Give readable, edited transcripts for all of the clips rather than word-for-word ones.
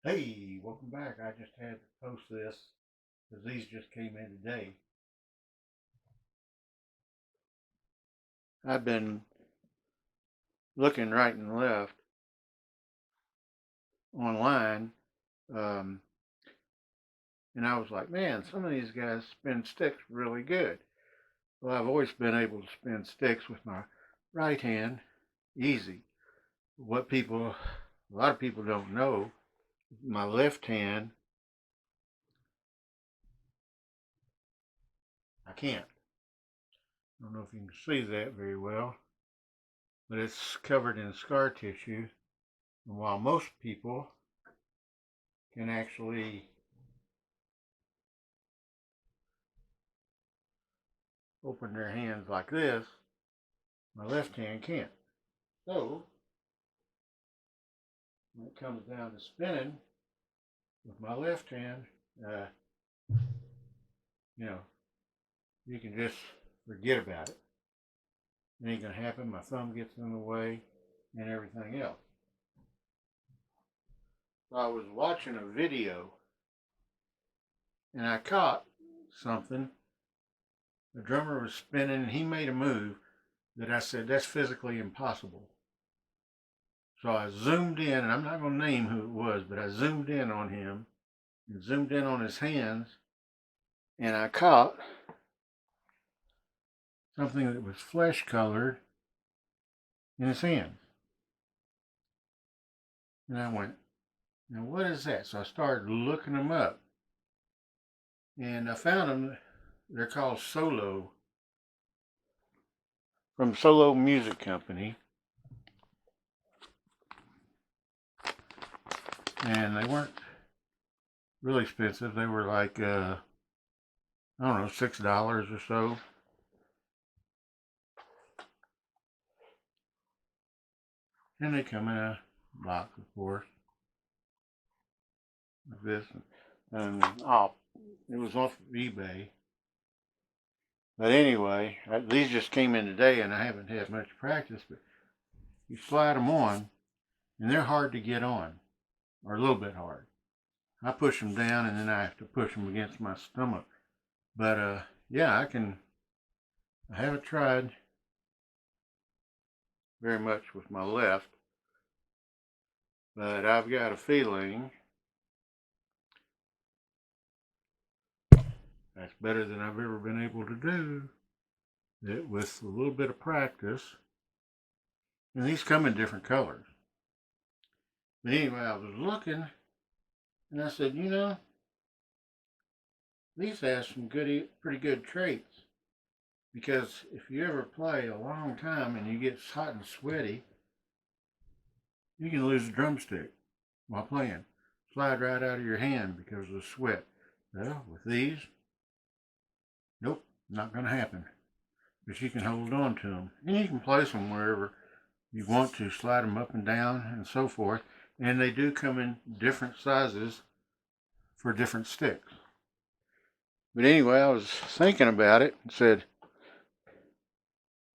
Hey, welcome back. I just had to post this because these just came in today. I've been looking right and left online, um, and I was like, man, some of these guys spin sticks really good. Well, I've always been able to spin sticks with my right hand, easy. A lot of people don't know, my left hand, I can't. I don't know if you can see that very well, but it's covered in scar tissue. And while most people can actually open their hands like this, my left hand can't. So when it comes down to spinning with my left hand, uh, you know, you can just forget about it. It ain't gonna happen. My thumb gets in the way and everything else. So I was watching a video and I caught something. The drummer was spinning and he made a move that I said, that's physically impossible. So I zoomed in, and I'm not going to name who it was, but I zoomed in on him and zoomed in on his hands, and I caught something that was flesh colored in his hands. And I went, now what is that? So I started looking them up, and I found them. They're called Solo, from Solo Music Company, and they weren't really expensive. They were like I don't know, $6 or so. And they come in a box, of course, like this. And it was off of eBay. But anyway, these just came in today, and I haven't had much practice. But you slide them on, and they're hard to get on, or a little bit hard. I push them down, and then I have to push them against my stomach. But yeah, I haven't tried very much with my left, but I've got a feeling that's better than I've ever been able to do it with a little bit of practice. And these come in different colors. But anyway, I was looking, and I said, these have some pretty good traits. Because if you ever play a long time and you get hot and sweaty, you can lose a drumstick while playing. Slide right out of your hand because of the sweat. Well, with these, nope, not going to happen. But you can hold on to them. And you can place them wherever you want to, slide them up and down and so forth. And they do come in different sizes for different sticks. But anyway, I was thinking about it and said,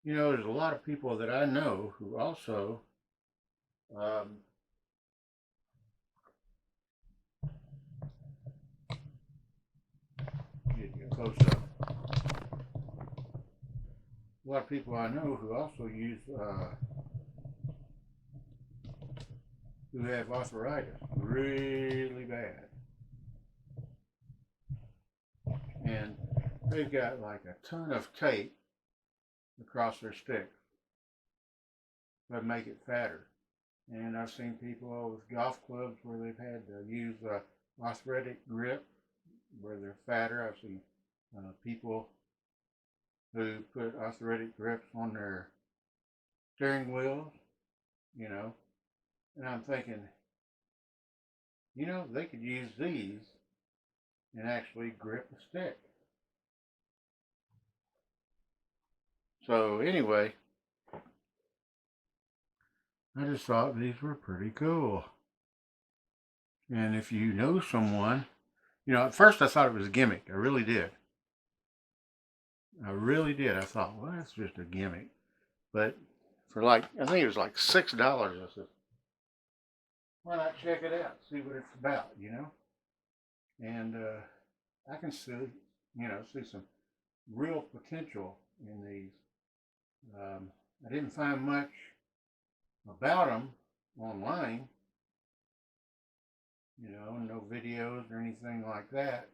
there's a lot of people that I know who also get you a close up. A lot of people I know who also who have arthritis really bad, and they've got like a ton of tape across their stick that make it fatter. And I've seen people with golf clubs where they've had to use arthritic grip where they're fatter. I've seen people who put arthritic grips on their steering wheels, you know, and I'm thinking, they could use these and actually grip a stick. So anyway, I just thought these were pretty cool. And if you know someone, at first I thought it was a gimmick. I really did. I really did. I thought, well, that's just a gimmick. But for I think it was like $6. I said, why not check it out, see what it's about, you know? And I can see, see some real potential in these. I didn't find much about them online, no videos or anything like that.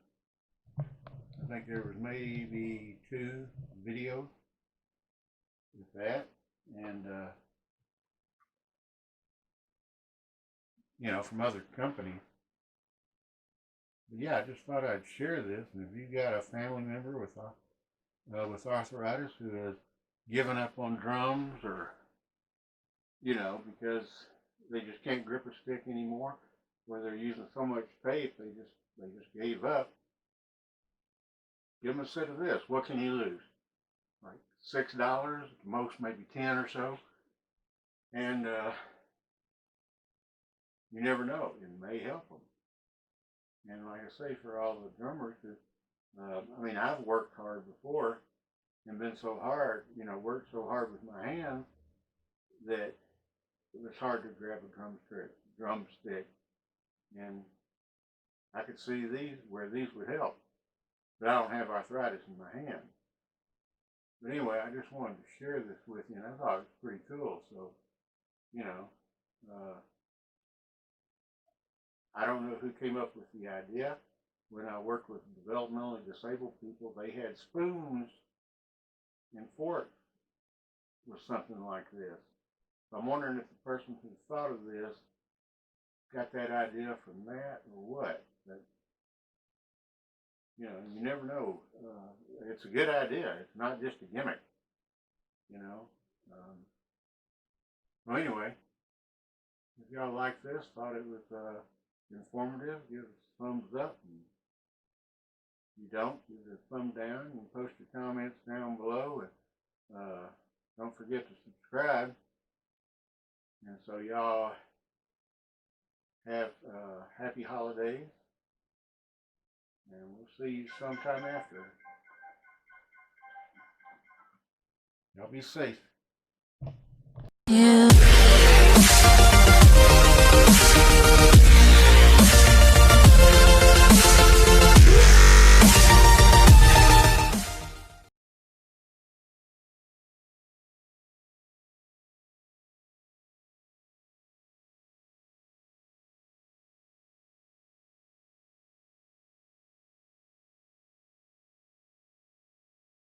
I think there was maybe 2 videos with that, and from other companies. But yeah, I just thought I'd share this, and if you got a family member with arthritis who has given up on drums, or because they just can't grip a stick anymore, where they're using so much tape they just gave up. Give them a set of this. What can you lose? Like $6, most maybe 10 or so, and you never know. It may help them. And like I say, for all the drummers, I've worked hard before and been so hard, worked so hard with my hands that it was hard to grab a drumstick, and I could see where these would help, but I don't have arthritis in my hand. But anyway, I just wanted to share this with you, and I thought it was pretty cool. So, I don't know who came up with the idea. When I worked with developmentally disabled people, they had spoons and forks with something like this. So I'm wondering if the person who thought of this got that idea from that or what. But, you never know. It's a good idea. It's not just a gimmick, Well, anyway, if y'all like this, thought it was informative, give us a thumbs up. And if you don't, give it a thumb down, and post your comments down below. And don't forget to subscribe. And so y'all have happy holidays, and we'll see you sometime after. Y'all be safe.